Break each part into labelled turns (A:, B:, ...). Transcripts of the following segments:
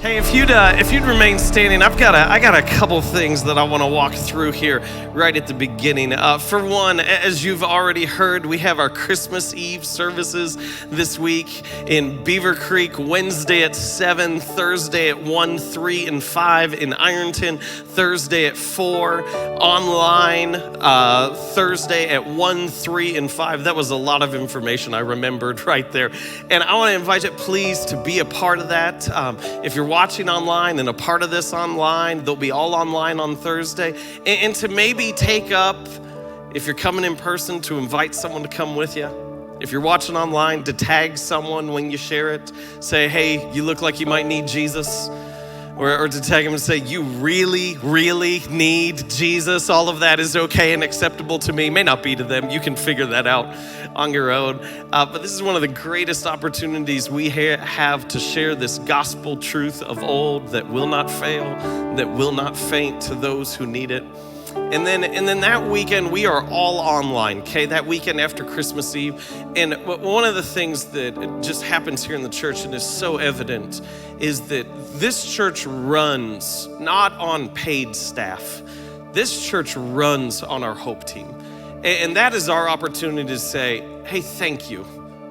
A: Hey, if you'd remain standing, I got a couple things that I want to walk through here right at the beginning. For one, as you've already heard, we have our Christmas Eve services this week in Beaver Creek, Wednesday at 7, Thursday at 1, 3, and 5 in Ironton, Thursday at 4, online, Thursday at 1, 3, and 5. That was a lot of information I remembered right there. And I want to invite you, please, to be a part of that. If you're watching online and a part of this online, they'll be all online on Thursday. And to maybe take up, if you're coming in person, to invite someone to come with you. If you're watching online, to tag someone when you share it. Say, hey, you look like you might need Jesus. Or to tag them and say, you really, really need Jesus. All of that is okay and acceptable to me. May not be to them. You can figure that out on your own. But this is one of the greatest opportunities we have to share this gospel truth of old that will not fail, that will not faint to those who need it. And then that weekend, we are all online, okay? That weekend after Christmas Eve. And one of the things that just happens here in the church and is so evident is that this church runs not on paid staff. This church runs on our hope team. And that is our opportunity to say, hey, thank you.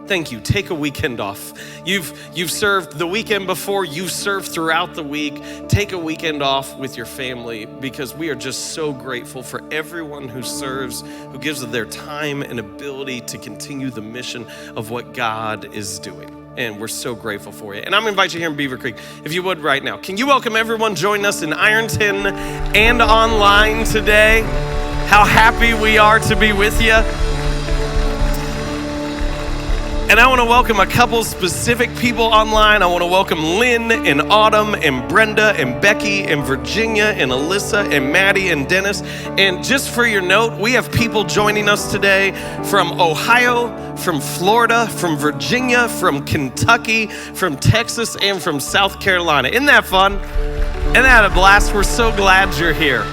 A: Thank you. Take a weekend off. You've served the weekend before, you've served throughout the week. Take a weekend off with your family because we are just so grateful for everyone who serves, who gives of their time and ability to continue the mission of what God is doing. And we're so grateful for you. And I'm inviting you here in Beaver Creek, if you would right now. Can you welcome everyone joining us in Ironton and online today? How happy we are to be with you. And I want to welcome a couple specific people online. I want to welcome Lynn and Autumn and Brenda and Becky and Virginia and Alyssa and Maddie and Dennis. And just for your note, we have people joining us today from Ohio, from Florida, from Virginia, from Kentucky, from Texas, and from South Carolina. Isn't that fun? Isn't that a blast? We're so glad you're here.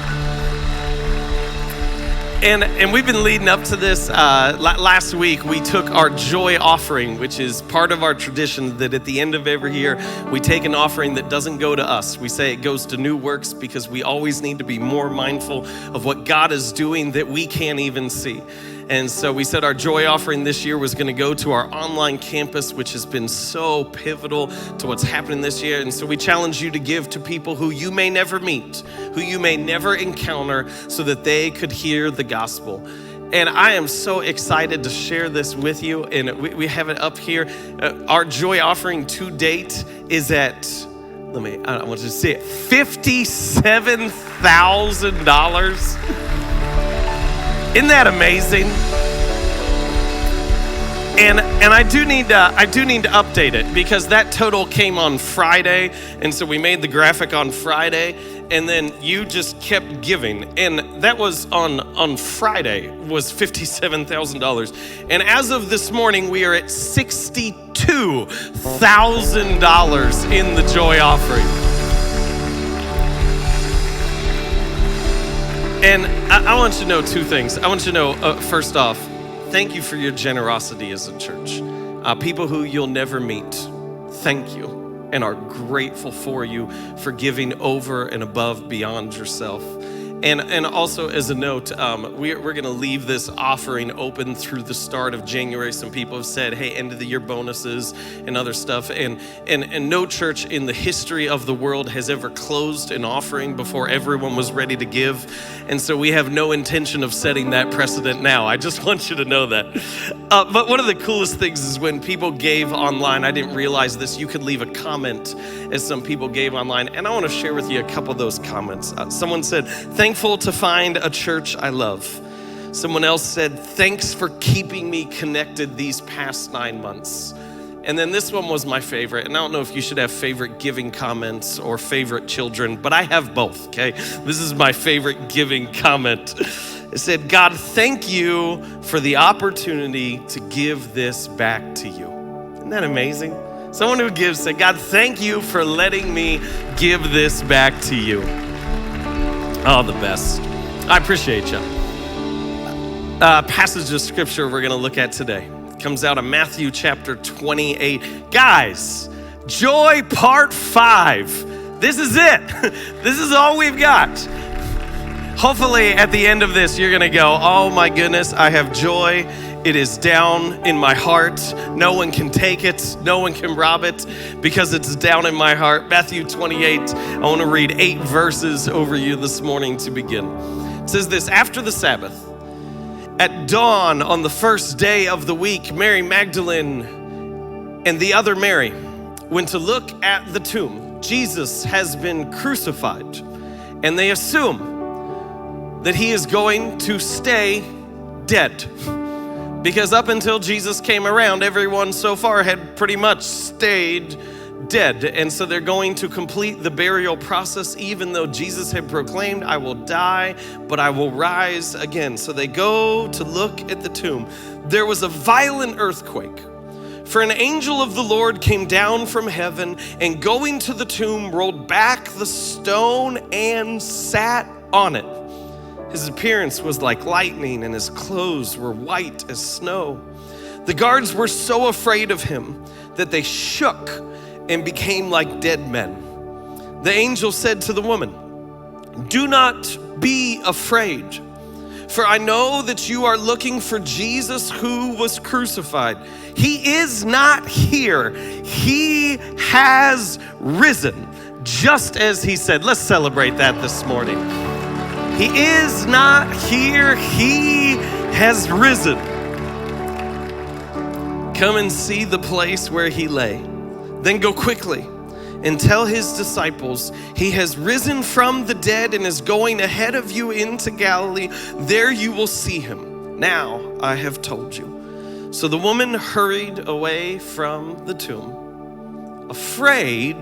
A: And we've been leading up to this. Last week, we took our joy offering, which is part of our tradition that at the end of every year, we take an offering that doesn't go to us. We say it goes to New Works because we always need to be more mindful of what God is doing that we can't even see. And so we said our joy offering this year was going to go to our online campus, which has been so pivotal to what's happening this year. And so we challenge you to give to people who you may never meet, who you may never encounter, so that they could hear the gospel. And I am so excited to share this with you. And we have it up here. Our joy offering to date is at, I want you to see it, $57,000. Isn't that amazing? And I do need to update it because that total came on Friday, and so we made the graphic on Friday, and then you just kept giving, and that was on Friday was $57,000, and as of this morning we are at $62,000 in the joy offering. And I want you to know two things. I want you to know, first off, thank you for your generosity as a church. People who you'll never meet, thank you and are grateful for you for giving over and above beyond yourself. And also as a note, we're going to leave this offering open through the start of January. Some people have said, hey, end of the year bonuses and other stuff. And no church in the history of the world has ever closed an offering before everyone was ready to give. And so we have no intention of setting that precedent now. I just want you to know that. But one of the coolest things is when people gave online, I didn't realize this, you could leave a comment as some people gave online. And I want to share with you a couple of those comments. Someone said, thankful to find a church I love. Someone else said, thanks for keeping me connected these past 9 months. And then this one was my favorite. And I don't know if you should have favorite giving comments or favorite children, but I have both, okay? This is my favorite giving comment. It said, God, thank you for the opportunity to give this back to you. Isn't that amazing? Someone who gives said, God, thank you for letting me give this back to you. Oh, the best. I appreciate you. Passage of scripture we're going to look at today comes out of Matthew chapter 28. Guys, Joy part 5. This is it. This is all we've got. Hopefully at the end of this, you're gonna go, oh my goodness, I have joy. It is down in my heart. No one can take it. No one can rob it because it's down in my heart. Matthew 28, I wanna read 8 verses over you this morning to begin. It says this, after the Sabbath, at dawn on the first day of the week, Mary Magdalene and the other Mary went to look at the tomb. Jesus has been crucified, and they assume that he is going to stay dead. Because up until Jesus came around, everyone so far had pretty much stayed dead. And so they're going to complete the burial process, even though Jesus had proclaimed, I will die, but I will rise again. So they go to look at the tomb. There was a violent earthquake. For an angel of the Lord came down from heaven and going to the tomb, rolled back the stone and sat on it. His appearance was like lightning and his clothes were white as snow. The guards were so afraid of him that they shook and became like dead men. The angel said to the woman, do not be afraid, for I know that you are looking for Jesus who was crucified. He is not here. He has risen, just as he said. Let's celebrate that this morning. He is not here. He has risen. Come and see the place where he lay. Then go quickly and tell his disciples, he has risen from the dead and is going ahead of you into Galilee. There you will see him. Now I have told you. So the woman hurried away from the tomb, afraid,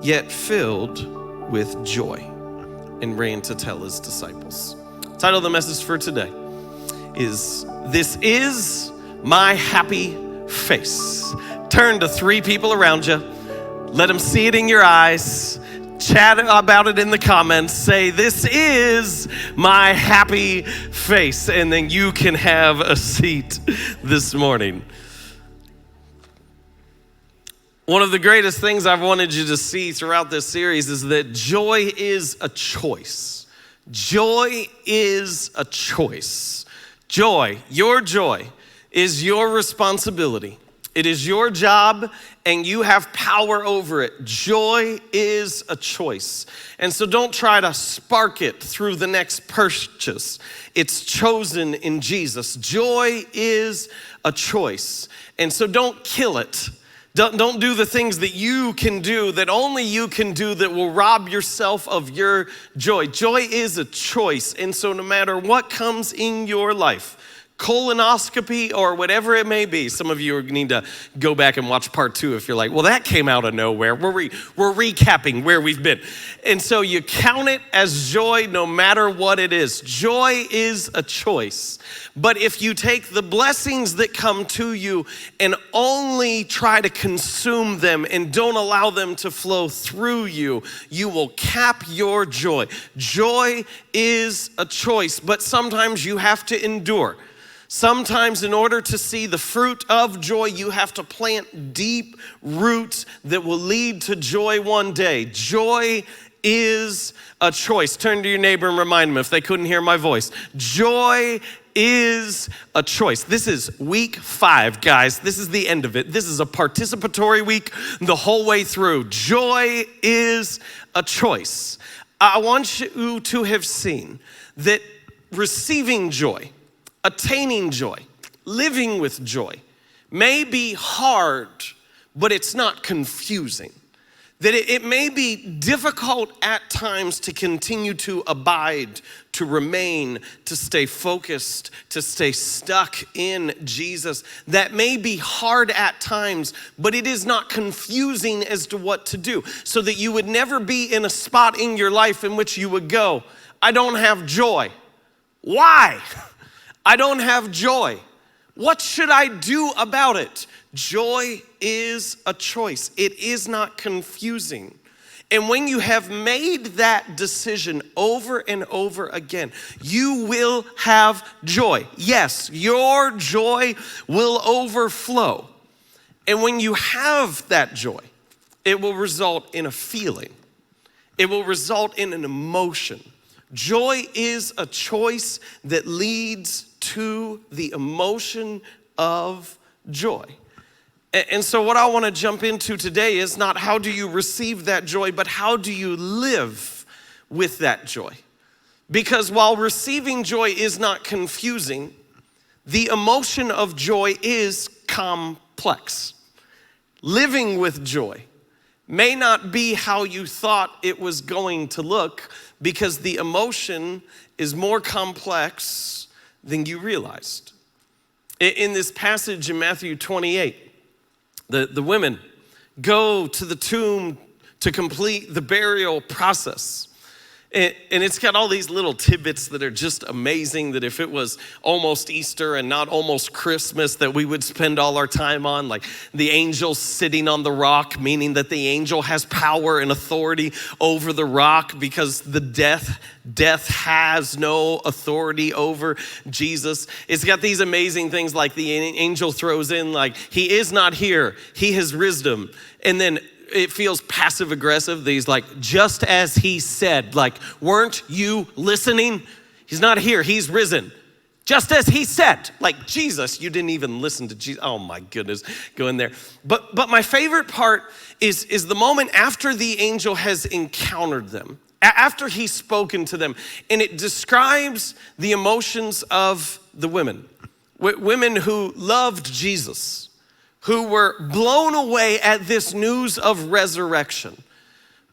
A: yet filled with joy, and ran to tell his disciples. The title of the message for today is, This is My Happy Face. Turn to 3 people around you. Let them see it in your eyes. Chat about it in the comments. Say, this is my happy face. And then you can have a seat this morning. One of the greatest things I've wanted you to see throughout this series is that joy is a choice. Joy is a choice. Joy, your joy, is your responsibility. It is your job and you have power over it. Joy is a choice. And so don't try to spark it through the next purchase. It's chosen in Jesus. Joy is a choice. And so don't kill it. Don't do the things that you can do, that only you can do, that will rob yourself of your joy. Joy is a choice. And so no matter what comes in your life, colonoscopy or whatever it may be. Some of you need to go back and watch part 2 if you're like, well, that came out of nowhere. We're recapping where we've been. And so you count it as joy no matter what it is. Joy is a choice. But if you take the blessings that come to you and only try to consume them and don't allow them to flow through you, you will cap your joy. Joy is a choice, but sometimes you have to endure. Sometimes in order to see the fruit of joy, you have to plant deep roots that will lead to joy one day. Joy is a choice. Turn to your neighbor and remind them if they couldn't hear my voice. Joy is a choice. This is week 5, guys. This is the end of it. This is a participatory week the whole way through. Joy is a choice. I want you to have seen that receiving joy, attaining joy, living with joy may be hard, but it's not confusing. That it may be difficult at times to continue to abide, to remain, to stay focused, to stay stuck in Jesus. That may be hard at times, but it is not confusing as to what to do. So that you would never be in a spot in your life in which you would go, I don't have joy. Why? I don't have joy. What should I do about it? Joy is a choice. It is not confusing. And when you have made that decision over and over again, you will have joy. Yes, your joy will overflow. And when you have that joy, it will result in a feeling. It will result in an emotion. Joy is a choice that leads to the emotion of joy. And so what I want to jump into today is not how do you receive that joy, but how do you live with that joy? Because while receiving joy is not confusing, the emotion of joy is complex. Living with joy may not be how you thought it was going to look because the emotion is more complex than you realized. In this passage in Matthew 28, the women go to the tomb to complete the burial process. And it's got all these little tidbits that are just amazing, that if it was almost Easter and not almost Christmas, that we would spend all our time on, like the angel sitting on the rock, meaning that the angel has power and authority over the rock because the death has no authority over Jesus. It's got these amazing things like the angel throws in, like, he is not here, he has risen. And then it feels passive aggressive. These like, just as he said, like, weren't you listening? He's not here, he's risen. Just as he said, like, Jesus, you didn't even listen to Jesus. Oh my goodness, go in there. But my favorite part is the moment after the angel has encountered them, after he's spoken to them, and it describes the emotions of the women. Women who loved Jesus, who were blown away at this news of resurrection.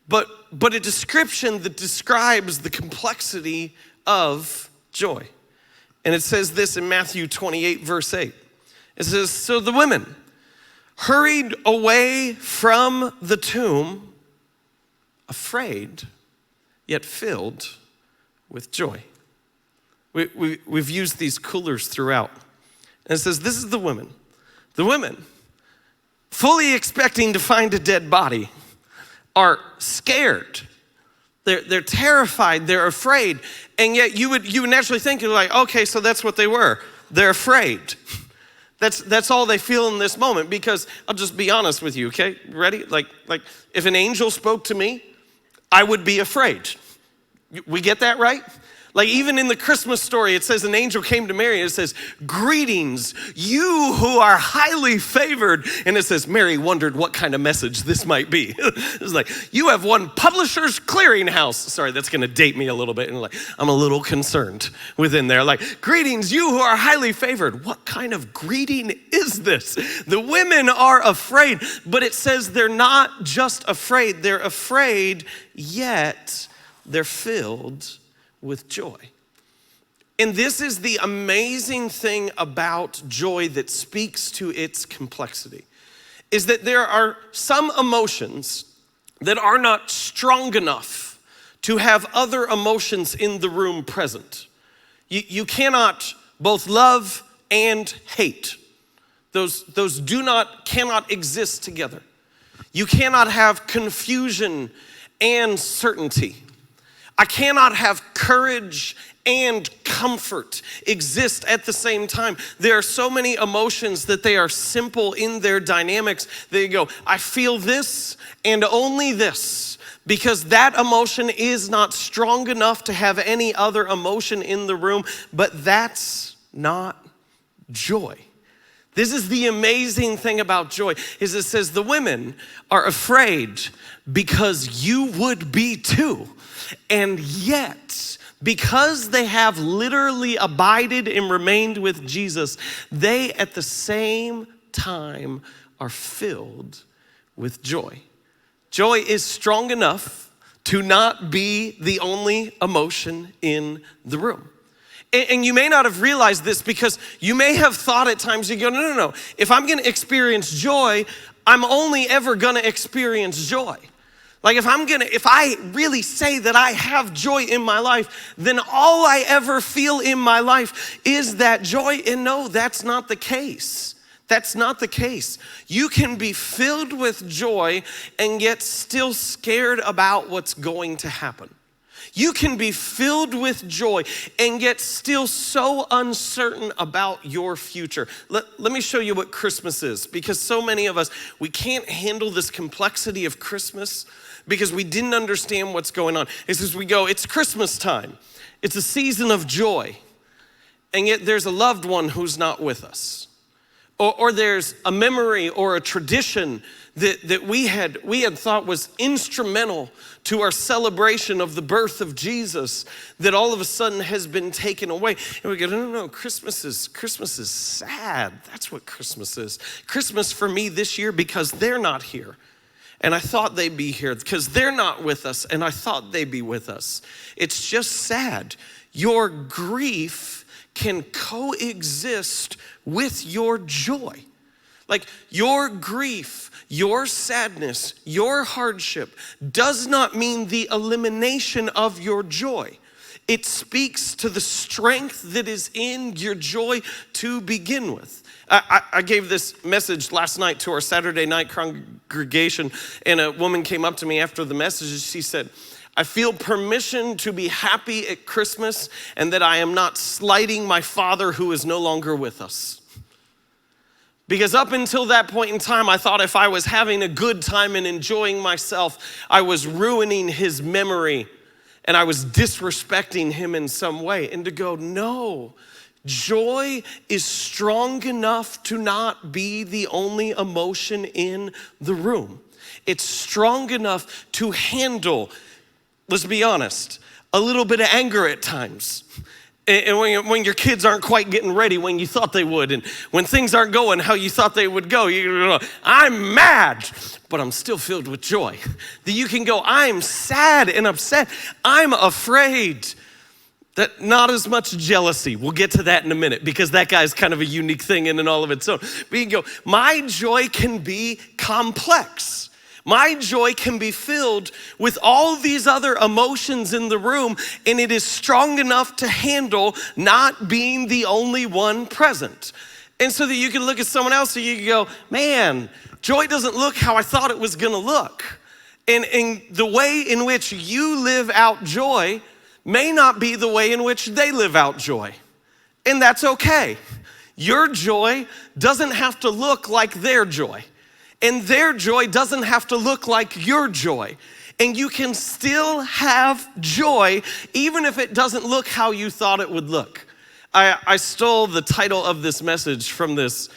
A: But a description that describes the complexity of joy. And it says this in Matthew 28, verse 8. It says, so the women hurried away from the tomb, afraid, yet filled with joy. We've used these coolers throughout. And it says, this is the women. The women, fully expecting to find a dead body, are scared. They're terrified, they're afraid. And yet you would naturally think, you're like, okay, so that's what they were. They're afraid. That's all they feel in this moment, because I'll just be honest with you, okay? Ready? Like if an angel spoke to me, I would be afraid. We get that, right? Like even in the Christmas story, it says an angel came to Mary and it says, greetings, you who are highly favored. And it says, Mary wondered what kind of message this might be. It's like, you have won Publishers Clearinghouse. Sorry, that's gonna date me a little bit. And like, I'm a little concerned within there. Like, greetings, you who are highly favored. What kind of greeting is this? The women are afraid, but it says they're not just afraid. They're afraid, yet they're filled with joy. And this is the amazing thing about joy that speaks to its complexity, is that there are some emotions that are not strong enough to have other emotions in the room present. You cannot both love and hate. Those cannot exist together. You cannot have confusion and certainty. I cannot have courage and comfort exist at the same time. There are so many emotions that they are simple in their dynamics. They go, I feel this and only this, because that emotion is not strong enough to have any other emotion in the room, but that's not joy. This is the amazing thing about joy, is it says the women are afraid because you would be too. And yet, because they have literally abided and remained with Jesus, they at the same time are filled with joy. Joy is strong enough to not be the only emotion in the room. And you may not have realized this, because you may have thought at times, you go, no. If I'm gonna experience joy, I'm only ever gonna experience joy. Like if I really say that I have joy in my life, then all I ever feel in my life is that joy. And no, that's not the case. That's not the case. You can be filled with joy and yet still scared about what's going to happen. You can be filled with joy and yet still so uncertain about your future. Let me show you what Christmas is, because so many of us, we can't handle this complexity of Christmas because we didn't understand what's going on. It's as we go, it's Christmas time. It's a season of joy, and yet there's a loved one who's not with us. Or there's a memory or a tradition that we had thought was instrumental to our celebration of the birth of Jesus that all of a sudden has been taken away. And we go, no, Christmas is sad. That's what Christmas is. Christmas for me this year, because they're not here. And I thought they'd be here, because they're not with us, and I thought they'd be with us. It's just sad. Your grief can coexist with your joy. Like, your grief, your sadness, your hardship does not mean the elimination of your joy. It speaks to the strength that is in your joy to begin with. I gave this message last night to our Saturday night congregation, and a woman came up to me after the message and she said, I feel permission to be happy at Christmas and that I am not slighting my father who is no longer with us. Because up until that point in time, I thought if I was having a good time and enjoying myself, I was ruining his memory and I was disrespecting him in some way. And to go, no, joy is strong enough to not be the only emotion in the room. It's strong enough to handle, let's be honest, a little bit of anger at times. And when your kids aren't quite getting ready when you thought they would, and when things aren't going how you thought they would go, you go, I'm mad, but I'm still filled with joy. That you can go, I'm sad and upset. I'm afraid. That not as much jealousy. We'll get to that in a minute, because that guy's kind of a unique thing in and all of its own. But you can go, my joy can be complex. My joy can be filled with all these other emotions in the room, and it is strong enough to handle not being the only one present. And so that you can look at someone else and you can go, man, joy doesn't look how I thought it was gonna look. And the way in which you live out joy may not be the way in which they live out joy. And that's okay. Your joy doesn't have to look like their joy. And their joy doesn't have to look like your joy. And you can still have joy even if it doesn't look how you thought it would look. I stole the title of this message from this,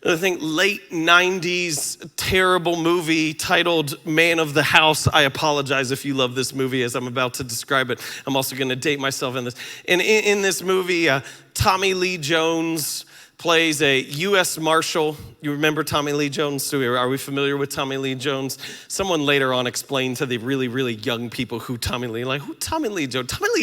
A: I think, late 90s terrible movie titled Man of the House. I apologize if you love this movie as I'm about to describe it. I'm also gonna date myself in this. And in this movie, Tommy Lee Jones plays a U.S. Marshal. You remember Tommy Lee Jones? Are we familiar with Tommy Lee Jones? Someone later on explained to the really, really young people who Tommy Lee Jones? Tommy Lee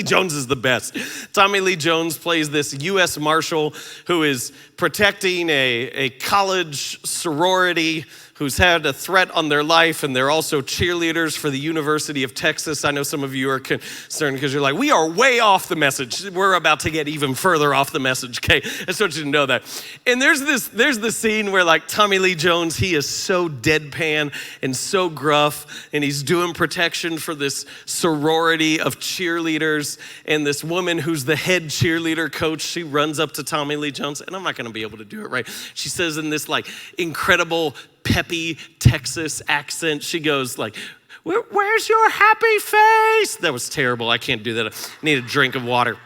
A: Jones is the best. Tommy Lee Jones plays this U.S. Marshal who is protecting a college sorority who's had a threat on their life, and they're also cheerleaders for the University of Texas. I know some of you are concerned because you're like, we are way off the message. We're about to get even further off the message, okay? I just want you to know that. And there's the scene where, like, Tommy Lee Jones, he is so deadpan and so gruff, and he's doing protection for this sorority of cheerleaders, and this woman who's the head cheerleader coach, she runs up to Tommy Lee Jones, and I'm not gonna be able to do it right. She says in this, like, incredible peppy Texas accent, she goes like, where's your happy face? That was terrible. I can't do that. I need a drink of water.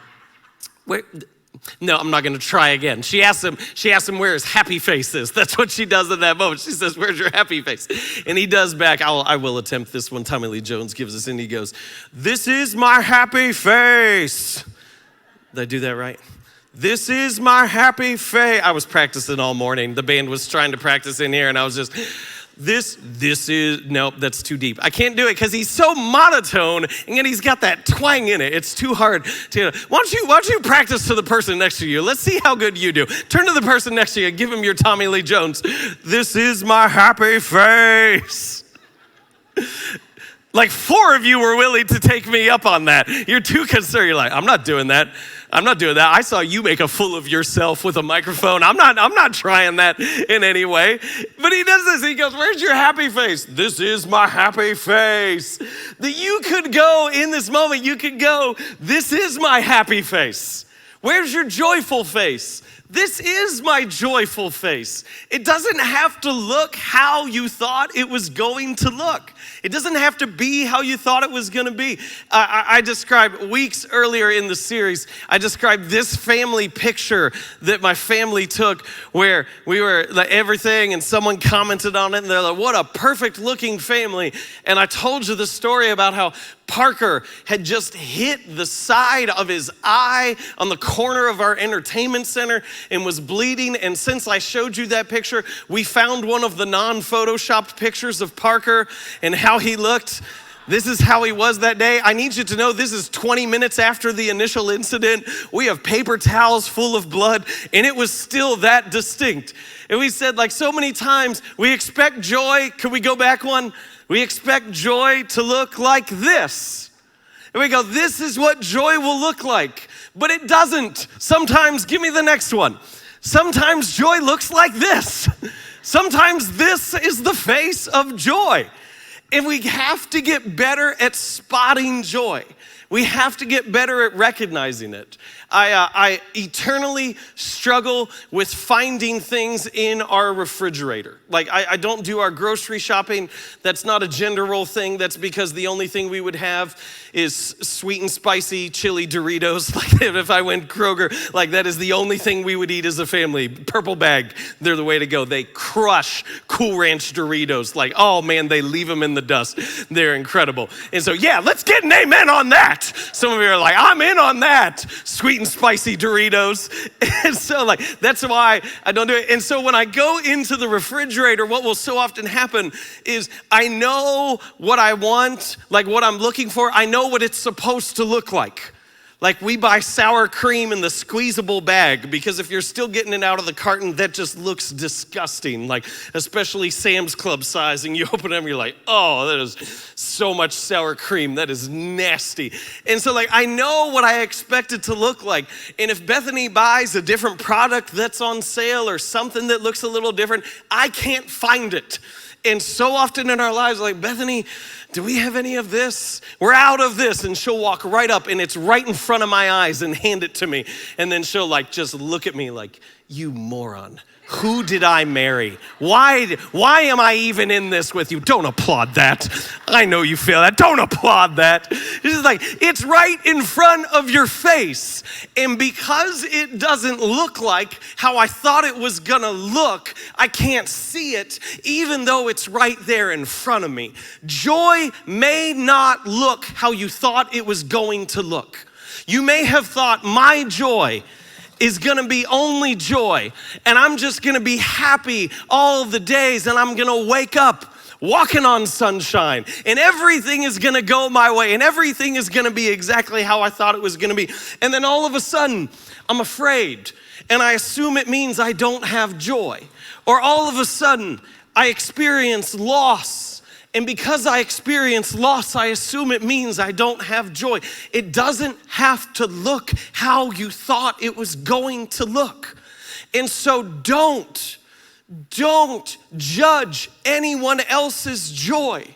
A: No, I'm not gonna try again. She asked him where his happy face is. That's what she does in that moment. She says, where's your happy face? And he does back, I will attempt this one. Tommy Lee Jones gives us, and he goes, this is my happy face. Did I do that right? This is my happy face. I was practicing all morning. The band was trying to practice in here, and I was just, this is, nope, that's too deep. I can't do it because he's so monotone, and yet he's got that twang in it. It's too hard to, why don't you practice to the person next to you? Let's see how good you do. Turn to the person next to you and give him your Tommy Lee Jones. This is my happy face. Like 4 of you were willing to take me up on that. You're too concerned. You're like, I'm not doing that. I'm not doing that. I saw you make a fool of yourself with a microphone. I'm not trying that in any way. But he does this. He goes, where's your happy face? This is my happy face. That you could go in this moment, you could go, this is my happy face. Where's your joyful face? This is my joyful face. It doesn't have to look how you thought it was going to look. It doesn't have to be how you thought it was going to be. I described weeks earlier in the series, I described this family picture that my family took where we were like everything and someone commented on it and they're like, what a perfect looking family. And I told you the story about how Parker had just hit the side of his eye on the corner of our entertainment center and was bleeding. And since I showed you that picture, we found one of the non-photoshopped pictures of Parker and how he looked. This is how he was that day. I need you to know this is 20 minutes after the initial incident. We have paper towels full of blood, and it was still that distinct. And we said, like so many times, we expect joy. Can we go back one? We expect joy to look like this. And we go, this is what joy will look like. But it doesn't. Sometimes, give me the next one. Sometimes joy looks like this. Sometimes this is the face of joy. And we have to get better at spotting joy. We have to get better at recognizing it. I eternally struggle with finding things in our refrigerator. Like I don't do our grocery shopping. That's not a gender role thing. That's because the only thing we would have is sweet and spicy chili Doritos. Like if I went Kroger, like that is the only thing we would eat as a family. Purple bag, they're the way to go. They crush Cool Ranch Doritos. Like, oh man, they leave them in the dust. They're incredible. And so yeah, let's get an amen on that. Some of you are like, I'm in on that. Sweet and spicy Doritos. And so like, that's why I don't do it. And so when I go into the refrigerator, what will so often happen is I know what I want, like what I'm looking for. I know what it's supposed to look like. Like we buy sour cream in the squeezable bag because if you're still getting it out of the carton, that just looks disgusting. Like especially Sam's Club size and you open them, you're like, oh, that is so much sour cream. That is nasty. And so like, I know what I expect it to look like. And if Bethany buys a different product that's on sale or something that looks a little different, I can't find it. And so often in our lives, like, Bethany, do we have any of this? We're out of this. And she'll walk right up and it's right in front of my eyes and hand it to me. And then she'll like just look at me like, you moron. Who did I marry? Why am I even in this with you? Don't applaud that. I know you feel that. Don't applaud that. It's just like, it's right in front of your face. And because it doesn't look like how I thought it was gonna look, I can't see it, even though it's right there in front of me. Joy may not look how you thought it was going to look. You may have thought, my joy is gonna be only joy, and I'm just gonna be happy all of the days, and I'm gonna wake up walking on sunshine, and everything is gonna go my way, and everything is gonna be exactly how I thought it was gonna be. And then all of a sudden, I'm afraid, and I assume it means I don't have joy. Or all of a sudden, I experience loss. And because I experience loss, I assume it means I don't have joy. It doesn't have to look how you thought it was going to look. And so don't judge anyone else's joy.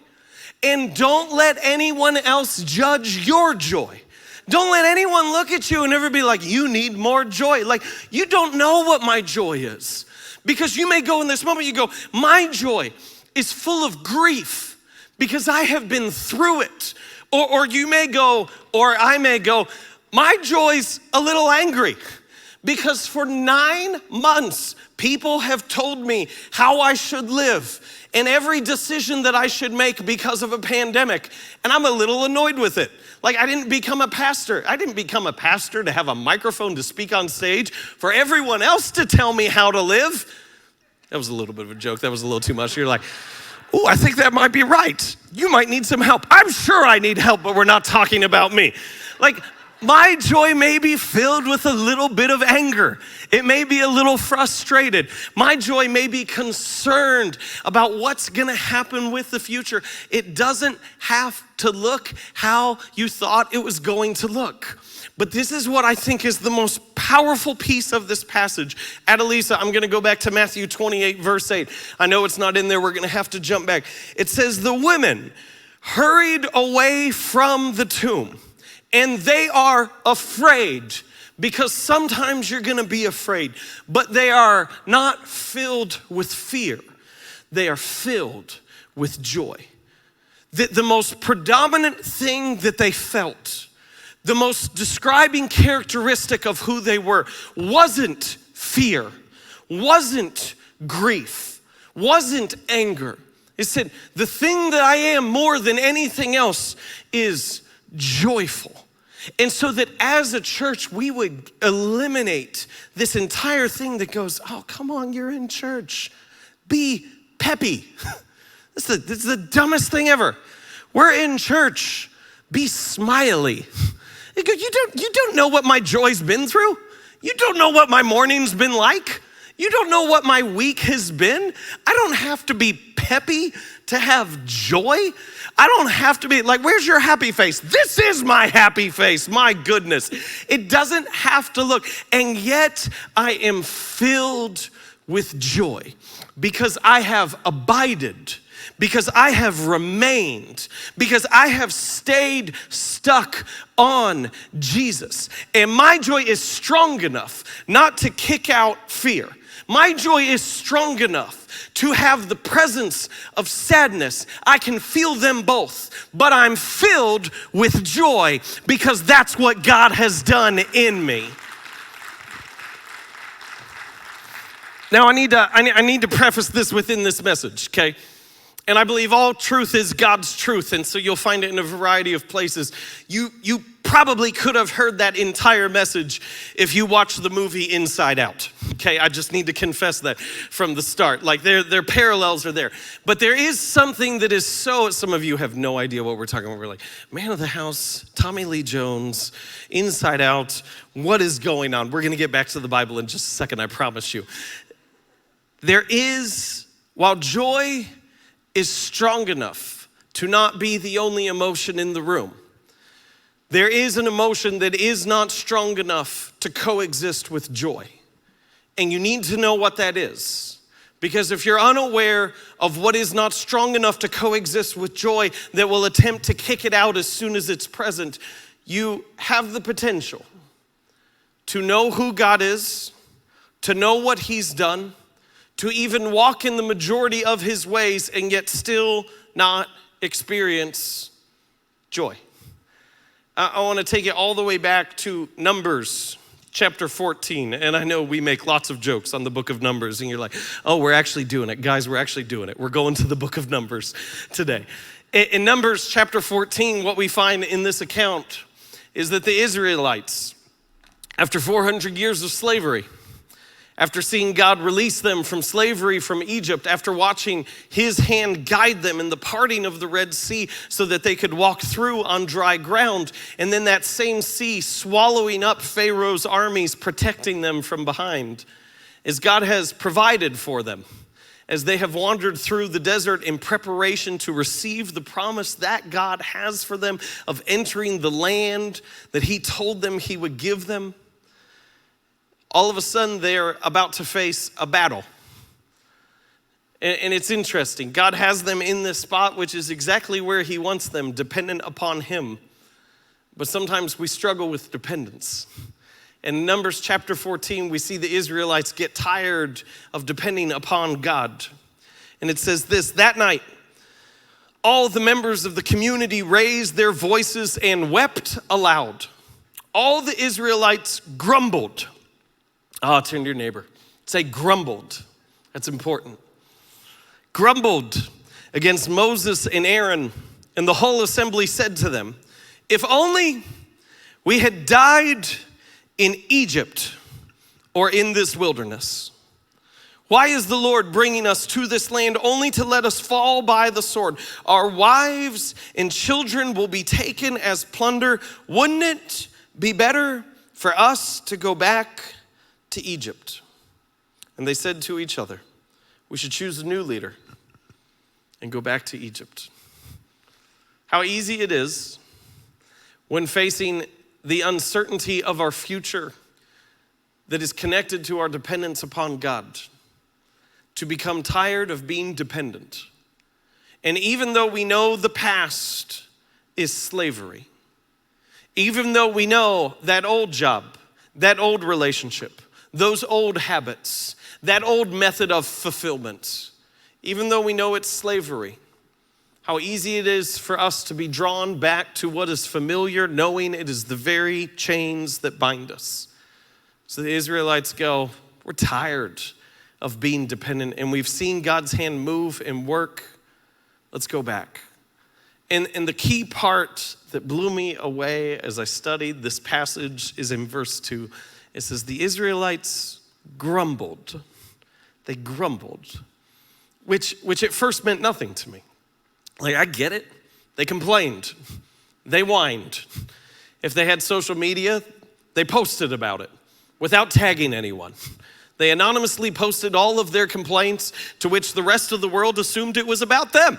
A: And don't let anyone else judge your joy. Don't let anyone look at you and ever be like, you need more joy. Like, you don't know what my joy is. Because you may go in this moment, you go, my joy is full of grief because I have been through it. Or you may go, or I may go, my joy's a little angry because for 9 months, people have told me how I should live and every decision that I should make because of a pandemic. And I'm a little annoyed with it. Like, I didn't become a pastor. I didn't become a pastor to have a microphone to speak on stage for everyone else to tell me how to live. That was a little bit of a joke. That was a little too much. You're like, oh, I think that might be right. You might need some help. I'm sure I need help, but we're not talking about me. Like, My joy may be filled with a little bit of anger. It may be a little frustrated. My joy may be concerned about what's gonna happen with the future. It doesn't have to look how you thought it was going to look. But this is what I think is the most powerful piece of this passage. Adelisa, I'm gonna go back to Matthew 28, verse 8. I know it's not in there, we're gonna have to jump back. It says, the women hurried away from the tomb, and they are afraid, because sometimes you're gonna be afraid, but they are not filled with fear. They are filled with joy. The most predominant thing that they felt, the most describing characteristic of who they were, wasn't fear, wasn't grief, wasn't anger. It said, the thing that I am more than anything else is joyful. And so that as a church, we would eliminate this entire thing that goes, oh, come on, you're in church. Be peppy. This is the dumbest thing ever. We're in church. Be smiley. You don't know what my joy's been through. You don't know what my morning's been like. You don't know what my week has been. I don't have to be peppy to have joy. I don't have to be like, where's your happy face? This is my happy face, my goodness. It doesn't have to look, and yet I am filled with joy because I have abided, because I have remained, because I have stayed stuck on Jesus. And my joy is strong enough not to kick out fear. My joy is strong enough to have the presence of sadness. I can feel them both, but I'm filled with joy because that's what God has done in me. Now I need to preface this within this message, okay? And I believe all truth is God's truth, and so you'll find it in a variety of places. You probably could have heard that entire message if you watched the movie Inside Out. Okay, I just need to confess that from the start. Like their parallels are there. But there is something that is so, some of you have no idea what we're talking about. We're like, Man of the House, Tommy Lee Jones, Inside Out, what is going on? We're gonna get back to the Bible in just a second, I promise you. There is, while joy is strong enough to not be the only emotion in the room, there is an emotion that is not strong enough to coexist with joy. And you need to know what that is. Because if you're unaware of what is not strong enough to coexist with joy that will attempt to kick it out as soon as it's present, you have the potential to know who God is, to know what He's done, to even walk in the majority of His ways and yet still not experience joy. I want to take it all the way back to Numbers chapter 14. And I know we make lots of jokes on the book of Numbers, and you're like, oh, we're actually doing it. Guys, we're actually doing it. We're going to the book of Numbers today. In Numbers chapter 14, what we find in this account is that the Israelites, after 400 years of slavery, after seeing God release them from slavery from Egypt, after watching His hand guide them in the parting of the Red Sea so that they could walk through on dry ground, and then that same sea swallowing up Pharaoh's armies, protecting them from behind, as God has provided for them, as they have wandered through the desert in preparation to receive the promise that God has for them of entering the land that He told them He would give them. All of a sudden, they're about to face a battle. And it's interesting. God has them in this spot, which is exactly where He wants them, dependent upon Him. But sometimes we struggle with dependence. In Numbers chapter 14, we see the Israelites get tired of depending upon God. And it says this, that night, all the members of the community raised their voices and wept aloud. All the Israelites grumbled. Turn to your neighbor. Say grumbled. That's important. Grumbled against Moses and Aaron, and the whole assembly said to them, if only we had died in Egypt or in this wilderness. Why is the Lord bringing us to this land only to let us fall by the sword? Our wives and children will be taken as plunder. Wouldn't it be better for us to go back to Egypt. And they said to each other, we should choose a new leader and go back to Egypt. How easy it is when facing the uncertainty of our future that is connected to our dependence upon God to become tired of being dependent. And even though we know the past is slavery, even though we know that old job, that old relationship, those old habits, that old method of fulfillment, even though we know it's slavery, how easy it is for us to be drawn back to what is familiar, knowing it is the very chains that bind us. So the Israelites go, we're tired of being dependent, and we've seen God's hand move and work. Let's go back. And the key part that blew me away as I studied this passage is in verse 2. It says, the Israelites grumbled. They grumbled, which at first meant nothing to me. Like, I get it. They complained. They whined. If they had social media, they posted about it without tagging anyone. They anonymously posted all of their complaints, to which the rest of the world assumed it was about them.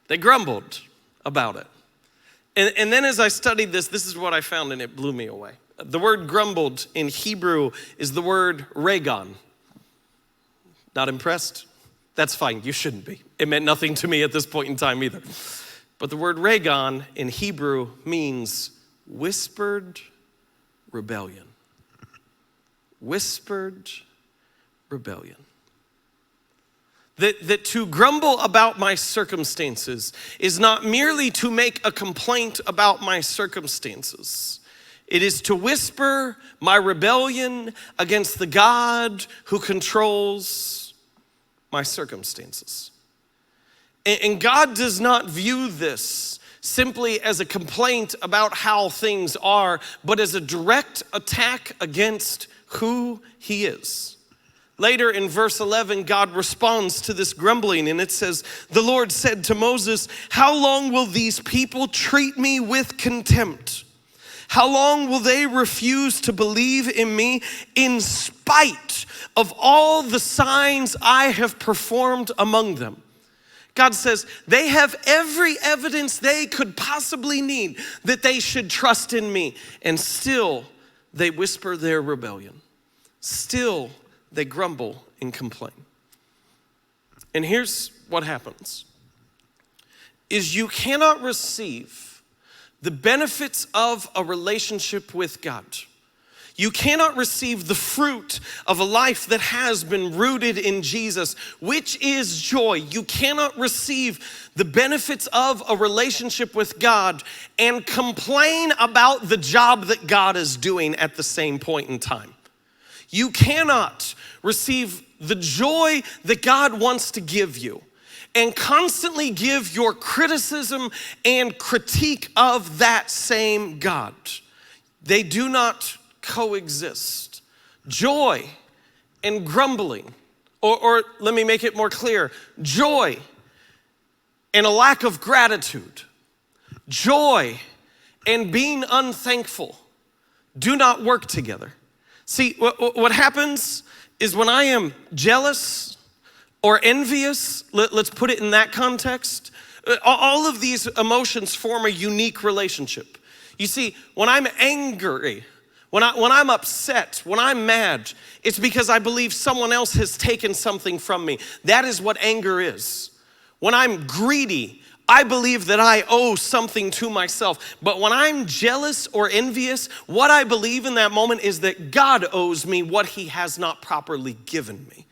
A: They grumbled about it. And then as I studied this is what I found, and it blew me away. The word grumbled in Hebrew is the word regon. Not impressed? That's fine, you shouldn't be. It meant nothing to me at this point in time either. But the word regon in Hebrew means whispered rebellion. Whispered rebellion. That to grumble about my circumstances is not merely to make a complaint about my circumstances. It is to whisper my rebellion against the God who controls my circumstances. And God does not view this simply as a complaint about how things are, but as a direct attack against who he is. Later in verse 11, God responds to this grumbling, and it says, the Lord said to Moses, how long will these people treat me with contempt? How long will they refuse to believe in me in spite of all the signs I have performed among them? God says they have every evidence they could possibly need that they should trust in me, and still they whisper their rebellion. Still they grumble and complain. And here's what happens, is you cannot receive the benefits of a relationship with God. You cannot receive the fruit of a life that has been rooted in Jesus, which is joy. You cannot receive the benefits of a relationship with God and complain about the job that God is doing at the same point in time. You cannot receive the joy that God wants to give you and constantly give your criticism and critique of that same God. They do not coexist. Joy and grumbling, or let me make it more clear, joy and a lack of gratitude, joy and being unthankful do not work together. See, what happens is when I am jealous or envious, let's put it in that context, all of these emotions form a unique relationship. You see, when I'm angry, when I'm upset, when I'm mad, it's because I believe someone else has taken something from me. That is what anger is. When I'm greedy, I believe that I owe something to myself. But when I'm jealous or envious, what I believe in that moment is that God owes me what he has not properly given me.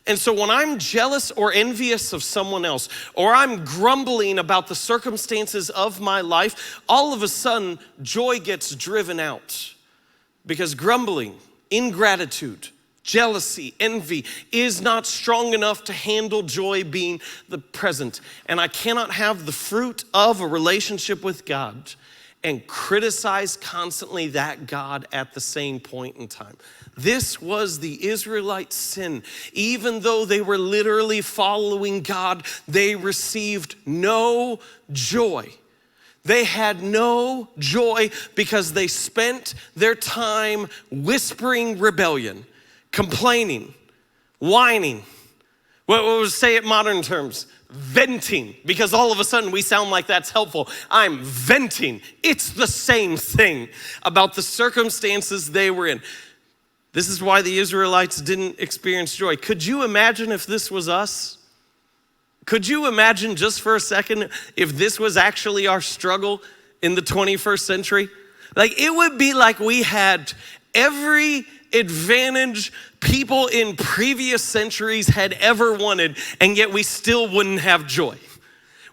A: And so when I'm jealous or envious of someone else, or I'm grumbling about the circumstances of my life, all of a sudden joy gets driven out. Because grumbling, ingratitude, jealousy, envy is not strong enough to handle joy being the present. And I cannot have the fruit of a relationship with God and criticize constantly that God at the same point in time. This was the Israelites' sin. Even though they were literally following God, they received no joy. They had no joy because they spent their time whispering rebellion, complaining, whining. What would say it modern terms? Venting, because all of a sudden we sound like that's helpful. I'm venting. It's the same thing about the circumstances they were in. This is why the Israelites didn't experience joy. Could you imagine if this was us? Could you imagine just for a second if this was actually our struggle in the 21st century? Like, it would be like we had every advantage people in previous centuries had ever wanted, and yet we still wouldn't have joy.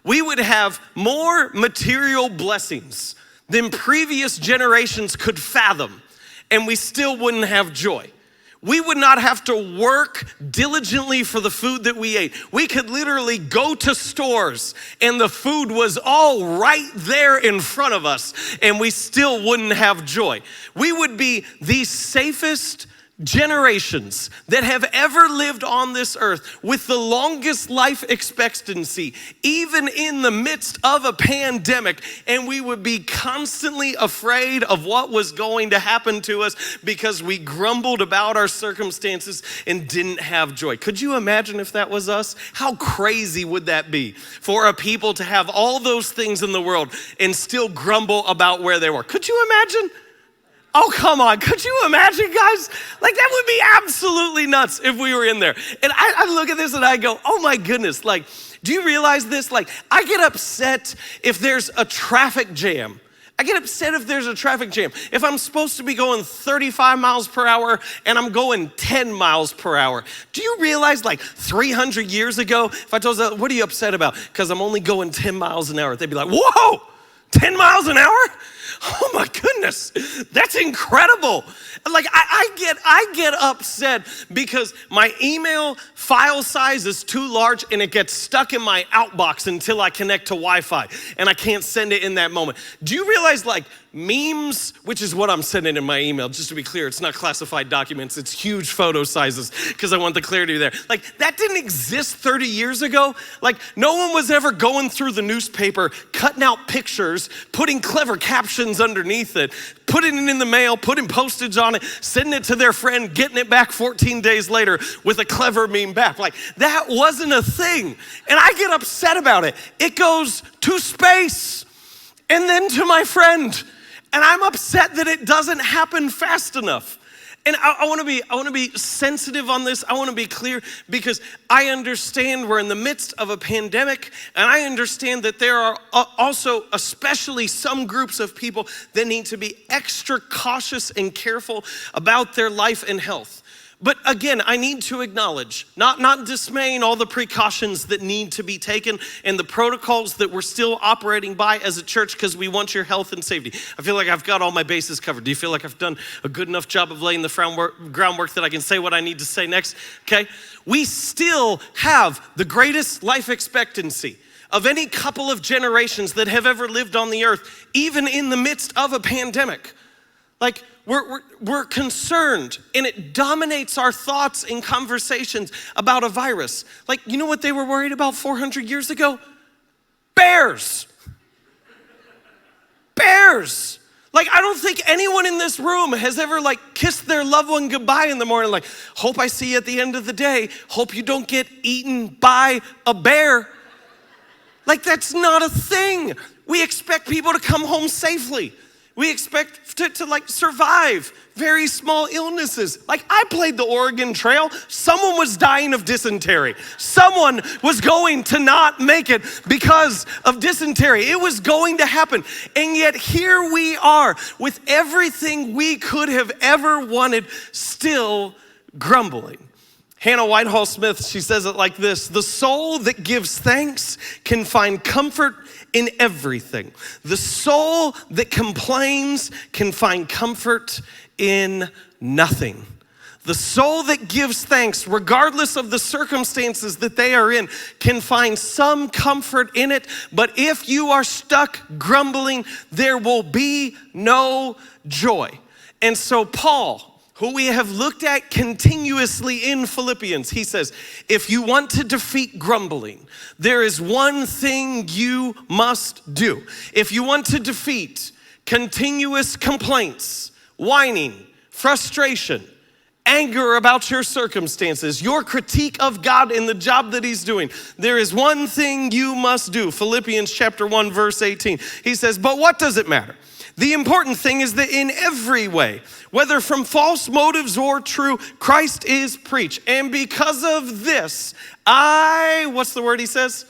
A: We would have more material blessings than previous generations could fathom, and we still wouldn't have joy. We would not have to work diligently for the food that we ate. We could literally go to stores and the food was all right there in front of us and we still wouldn't have joy. We would be the safest generations that have ever lived on this earth with the longest life expectancy, even in the midst of a pandemic, and we would be constantly afraid of what was going to happen to us because we grumbled about our circumstances and didn't have joy. Could you imagine if that was us? How crazy would that be for a people to have all those things in the world and still grumble about where they were? Could you imagine? Oh, come on. Could you imagine, guys? Like, that would be absolutely nuts if we were in there. And I look at this and I go, oh my goodness. Like, do you realize this? Like, I get upset if there's a traffic jam. I get upset if there's a traffic jam. If I'm supposed to be going 35 miles per hour and I'm going 10 miles per hour. Do you realize, like, 300 years ago, if I told them, what are you upset about? Because I'm only going 10 miles an hour. They'd be like, whoa, 10 miles an hour? Oh my goodness, that's incredible. Like, I get upset because my email file size is too large and it gets stuck in my outbox until I connect to Wi-Fi and I can't send it in that moment. Do you realize, like, memes, which is what I'm sending in my email, just to be clear, it's not classified documents, it's huge photo sizes because I want the clarity there. Like, that didn't exist 30 years ago. Like, no one was ever going through the newspaper, cutting out pictures, putting clever captions underneath it, putting it in the mail, putting postage on it, sending it to their friend, getting it back 14 days later with a clever meme back. Like, that wasn't a thing. And I get upset about it. It goes to space and then to my friend. And I'm upset that it doesn't happen fast enough. And I want to be sensitive on this. I want to be clear because I understand we're in the midst of a pandemic, and I understand that there are also especially some groups of people that need to be extra cautious and careful about their life and health. But again, I need to acknowledge, not dismaying all the precautions that need to be taken and the protocols that we're still operating by as a church because we want your health and safety. I feel like I've got all my bases covered. Do you feel like I've done a good enough job of laying the groundwork that I can say what I need to say next? Okay. We still have the greatest life expectancy of any couple of generations that have ever lived on the earth, even in the midst of a pandemic. Like, we're concerned, and it dominates our thoughts and conversations about a virus. Like, you know what they were worried about 400 years ago? Bears. Bears. Like, I don't think anyone in this room has ever, like, kissed their loved one goodbye in the morning, like, hope I see you at the end of the day. Hope you don't get eaten by a bear. Like, that's not a thing. We expect people to come home safely. We expect to like survive very small illnesses. Like, I played the Oregon Trail. Someone was dying of dysentery. Someone was going to not make it because of dysentery. It was going to happen. And yet here we are with everything we could have ever wanted, still grumbling. Hannah Whitehall Smith, she says it like this: the soul that gives thanks can find comfort in everything. The soul that complains can find comfort in nothing. The soul that gives thanks, regardless of the circumstances that they are in, can find some comfort in it. But if you are stuck grumbling, there will be no joy. And so Paul, who we have looked at continuously in Philippians. He says, if you want to defeat grumbling, there is one thing you must do. If you want to defeat continuous complaints, whining, frustration, anger about your circumstances, your critique of God in the job that he's doing, there is one thing you must do. Philippians chapter 1, verse 18. He says, but what does it matter? The important thing is that in every way, whether from false motives or true, Christ is preached. And because of this, what's the word he says?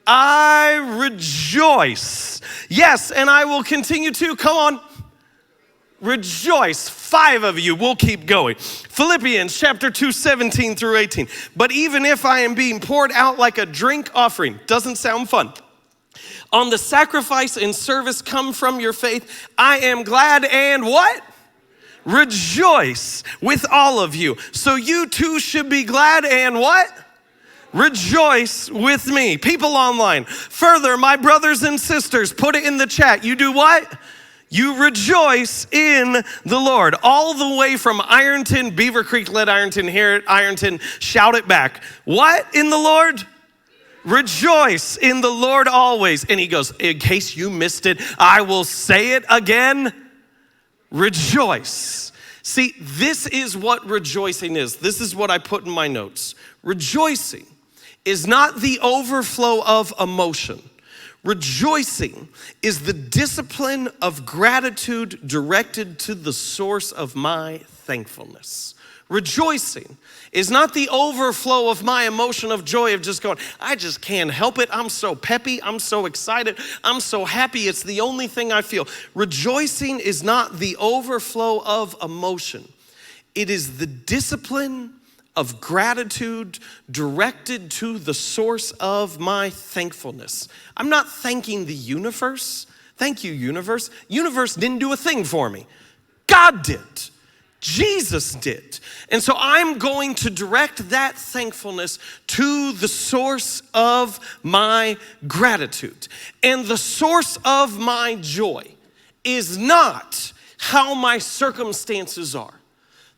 A: I rejoice. Yes, and I will continue to, come on, rejoice. 5 of you, we'll keep going. Philippians chapter 2, 17 through 18. But even if I am being poured out like a drink offering, doesn't sound fun, on the sacrifice and service come from your faith, I am glad and what? Rejoice with all of you. So you too should be glad and what? Rejoice with me. People online. Further, my brothers and sisters, put it in the chat. You do what? You rejoice in the Lord. All the way from Ironton, Beaver Creek, let Ironton hear it. Ironton, shout it back. What in the Lord? Rejoice in the Lord always. And he goes, in case you missed it, I will say it again. Rejoice. See, this is what rejoicing is. This is what I put in my notes. Rejoicing is not the overflow of emotion. Rejoicing is the discipline of gratitude directed to the source of my thankfulness. Rejoicing is not the overflow of my emotion of joy of just going, I just can't help it. I'm so peppy. I'm so excited. I'm so happy. It's the only thing I feel. Rejoicing is not the overflow of emotion. It is the discipline of gratitude directed to the source of my thankfulness. I'm not thanking the universe. Thank you, universe. Universe didn't do a thing for me. God did. Jesus did. And so I'm going to direct that thankfulness to the source of my gratitude. And the source of my joy is not how my circumstances are.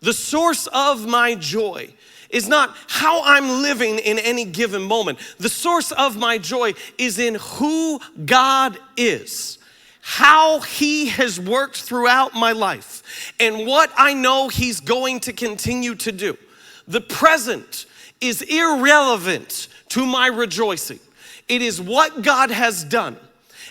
A: The source of my joy is not how I'm living in any given moment. The source of my joy is in who God is, how he has worked throughout my life, and what I know he's going to continue to do. The present is irrelevant to my rejoicing. It is what God has done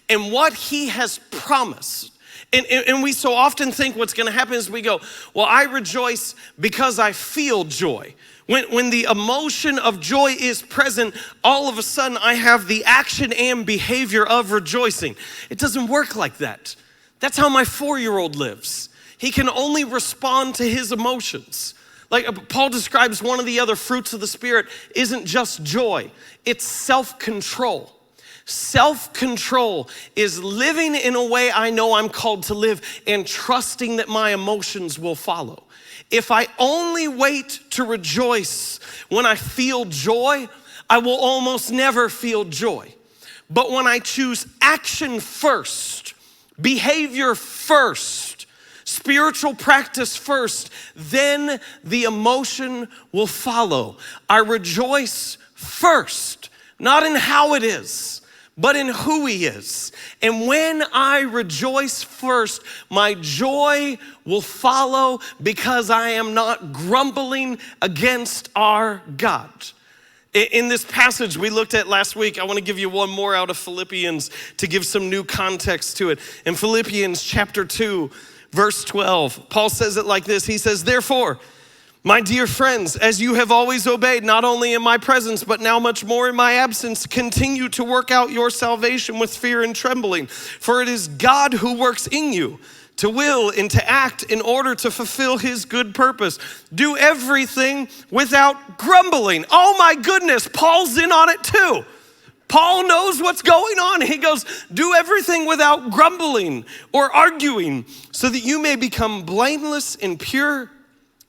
A: and what he has promised. And we so often think what's gonna happen is we go, well, I rejoice because I feel joy. When the emotion of joy is present, all of a sudden I have the action and behavior of rejoicing. It doesn't work like that. That's how my 4-year-old lives. He can only respond to his emotions. Like Paul describes, one of the other fruits of the Spirit isn't just joy, it's self-control. Self-control is living in a way I know I'm called to live and trusting that my emotions will follow. If I only wait to rejoice when I feel joy, I will almost never feel joy. But when I choose action first, behavior first, spiritual practice first, then the emotion will follow. I rejoice first, not in how it is, but in who he is. And when I rejoice first, my joy will follow because I am not grumbling against our God. In this passage we looked at last week, I want to give you one more out of Philippians to give some new context to it. In Philippians chapter 2, verse 12, Paul says it like this. He says, therefore, my dear friends, as you have always obeyed, not only in my presence, but now much more in my absence, continue to work out your salvation with fear and trembling. For it is God who works in you to will and to act in order to fulfill his good purpose. Do everything without grumbling. Oh my goodness, Paul's in on it too. Paul knows what's going on. He goes, do everything without grumbling or arguing so that you may become blameless and pure,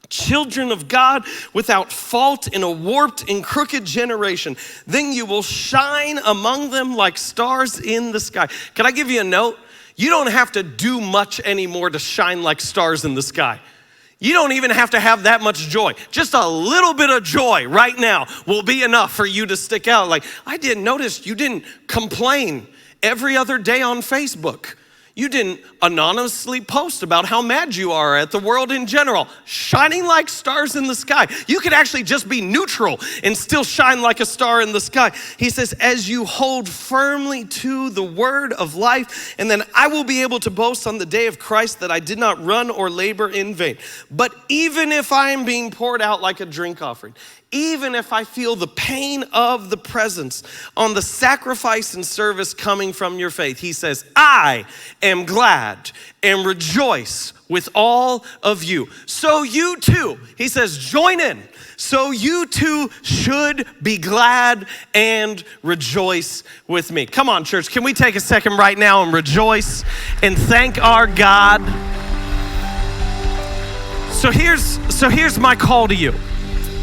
A: children of God without fault in a warped and crooked generation. Then you will shine among them like stars in the sky. Can I give you a note? You don't have to do much anymore to shine like stars in the sky. You don't even have to have that much joy. Just a little bit of joy right now will be enough for you to stick out. Like, I didn't notice you didn't complain every other day on Facebook. You didn't anonymously post about how mad you are at the world in general, shining like stars in the sky. You could actually just be neutral and still shine like a star in the sky. He says, as you hold firmly to the word of life, and then I will be able to boast on the day of Christ that I did not run or labor in vain. But even if I am being poured out like a drink offering, even if I feel the pain of the presence on the sacrifice and service coming from your faith, he says, I am glad and rejoice with all of you. So you too, he says, join in. So you too should be glad and rejoice with me. Come on, church, can we take a second right now and rejoice and thank our God? So here's my call to you.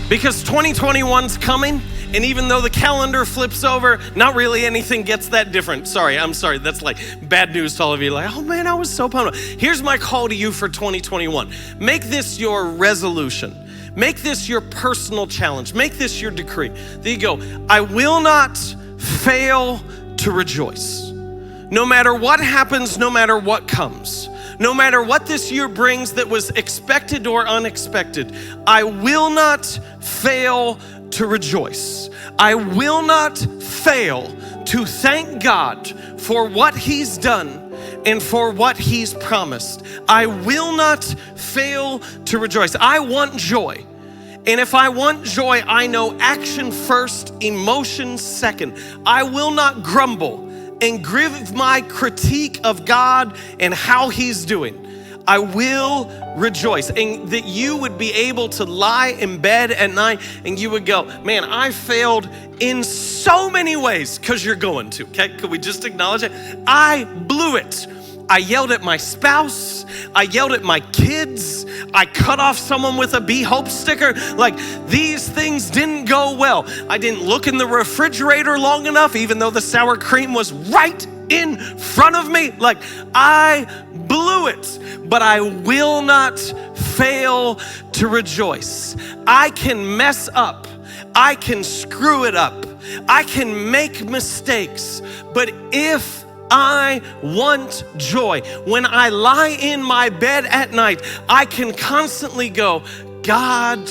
A: Because 2021's coming, and even though the calendar flips over, not really anything gets that different. I'm sorry, that's like bad news to all of you. Like, oh man, I was so pumped. Here's my call to you for 2021. Make this your resolution. Make this your personal challenge. Make this your decree. There you go. I will not fail to rejoice. No matter what happens, no matter what comes. No matter what this year brings that was expected or unexpected, I will not fail to rejoice. I will not fail to thank God for what he's done and for what he's promised. I will not fail to rejoice. I want joy. And if I want joy, I know action first, emotion second. I will not grumble and give my critique of God and how he's doing. I will rejoice. And that you would be able to lie in bed at night and you would go, man, I failed in so many ways, because you're going to, okay? Could we just acknowledge it? I blew it. I yelled at my spouse. I yelled at my kids. I cut off someone with a Be Hope sticker. Like, these things didn't go well. I didn't look in the refrigerator long enough, even though the sour cream was right in front of me. Like, I blew it, but I will not fail to rejoice. I can mess up. I can screw it up. I can make mistakes, but if I want joy, when I lie in my bed at night, I can constantly go, God,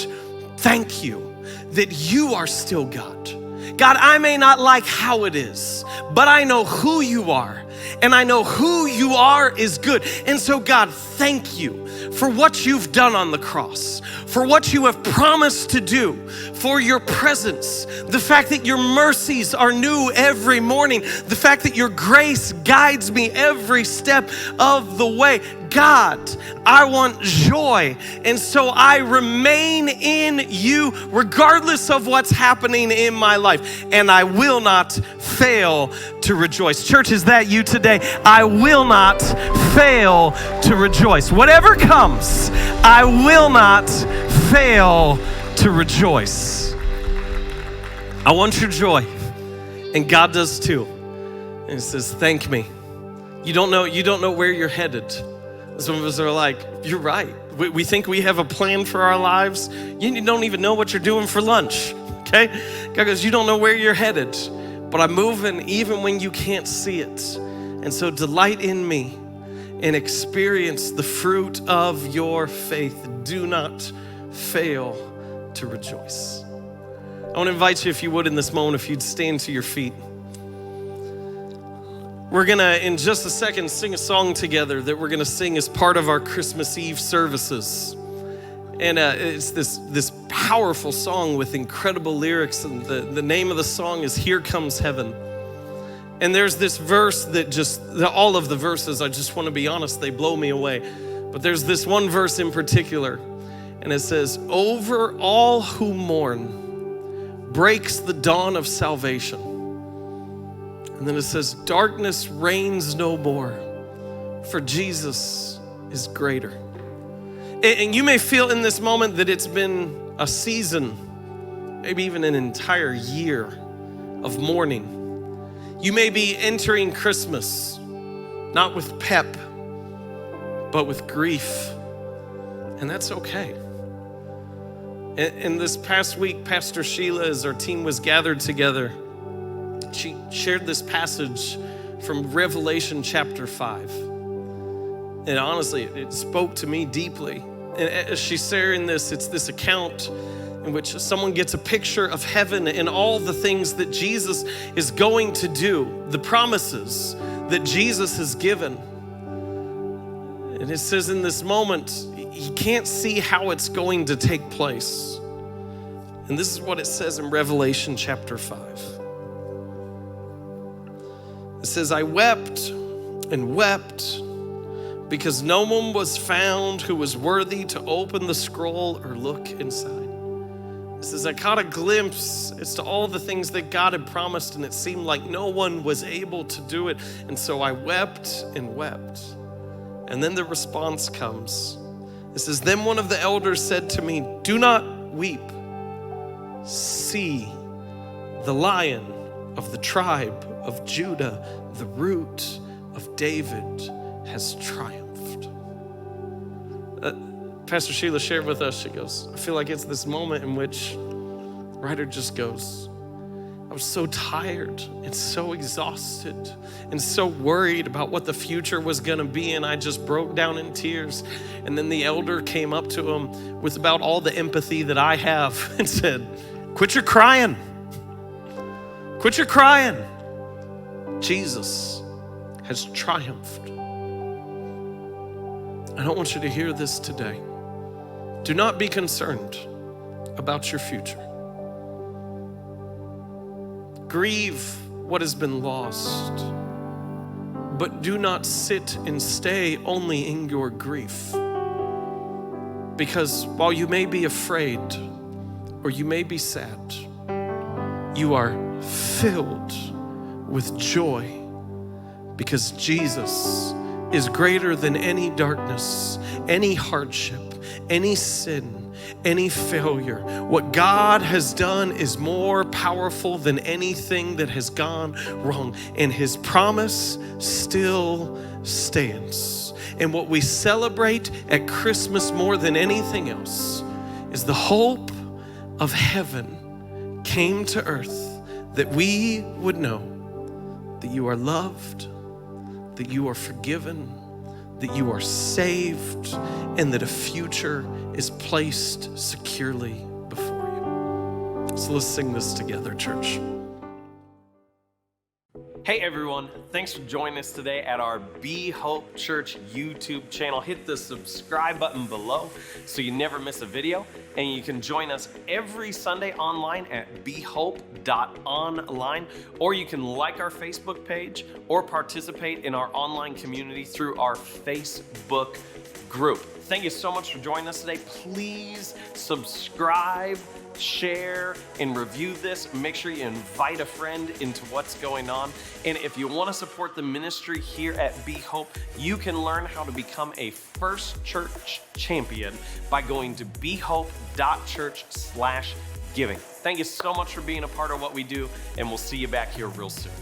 A: thank you that you are still God. God, I may not like how it is, but I know who you are, and I know who you are is good. And so God, thank you for what you've done on the cross, for what you have promised to do, for your presence, the fact that your mercies are new every morning, the fact that your grace guides me every step of the way. God, I want joy, and so I remain in you regardless of what's happening in my life, and I will not fail to rejoice. Church, is that you today? I will not fail to rejoice. Whatever comes, I will not fail to rejoice. I want your joy, and God does too. And he says, thank me. You don't know where you're headed. Some of us are like, you're right. We think we have a plan for our lives. You don't even know what you're doing for lunch, okay? God goes, you don't know where you're headed, but I'm moving even when you can't see it. And so delight in me and experience the fruit of your faith. Do not fail to rejoice. I want to invite you, if you would, in this moment, if you'd stand to your feet. We're gonna, in just a second, sing a song together that we're gonna sing as part of our Christmas Eve services. And it's this powerful song with incredible lyrics, and the name of the song is Here Comes Heaven. And there's this verse that all of the verses, I just wanna be honest, they blow me away. But there's this one verse in particular, and it says, over all who mourn breaks the dawn of salvation. And then it says, darkness reigns no more, for Jesus is greater. And you may feel in this moment that it's been a season, maybe even an entire year of mourning. You may be entering Christmas, not with pep, but with grief And that's okay. And this past week, Pastor Sheila, as our team was gathered together, she shared this passage from Revelation chapter 5. And honestly, it spoke to me deeply. And as she's sharing this, it's this account in which someone gets a picture of heaven and all the things that Jesus is going to do, the promises that Jesus has given. And it says in this moment, he can't see how it's going to take place. And this is what it says in Revelation chapter 5. It says, I wept and wept because no one was found who was worthy to open the scroll or look inside. It says, I caught a glimpse as to all the things that God had promised, and it seemed like no one was able to do it. And so I wept and wept. And then the response comes. It says, then one of the elders said to me, do not weep. See, the Lion of the tribe of Judah, the Root of David, has triumphed. Pastor Sheila shared with us, she goes, I feel like it's this moment in which the writer just goes, I was so tired and so exhausted and so worried about what the future was gonna be, and I just broke down in tears. And then the elder came up to him with about all the empathy that I have and said, quit your crying. Quit your crying. Jesus has triumphed. I don't want you to hear this today. Do not be concerned about your future. Grieve what has been lost, but do not sit and stay only in your grief. Because while you may be afraid or you may be sad, you are filled with joy because Jesus is greater than any darkness, any hardship, any sin, any failure. What God has done is more powerful than anything that has gone wrong, and his promise still stands. And what we celebrate at Christmas more than anything else is the hope of heaven came to earth, that we would know that you are loved, that you are forgiven, that you are saved, and that a future is placed securely before you. So let's sing this together, church. Hey everyone, thanks for joining us today at our Be Hope Church YouTube channel. Hit the subscribe button below so you never miss a video. And you can join us every Sunday online at behope.online, or you can like our Facebook page or participate in our online community through our Facebook group. Thank you so much for joining us today. Please subscribe, share, and review this. Make sure you invite a friend into what's going on. And if you want to support the ministry here at Be Hope, you can learn how to become a First Church champion by going to behope.church/giving. Thank you so much for being a part of what we do, and we'll see you back here real soon.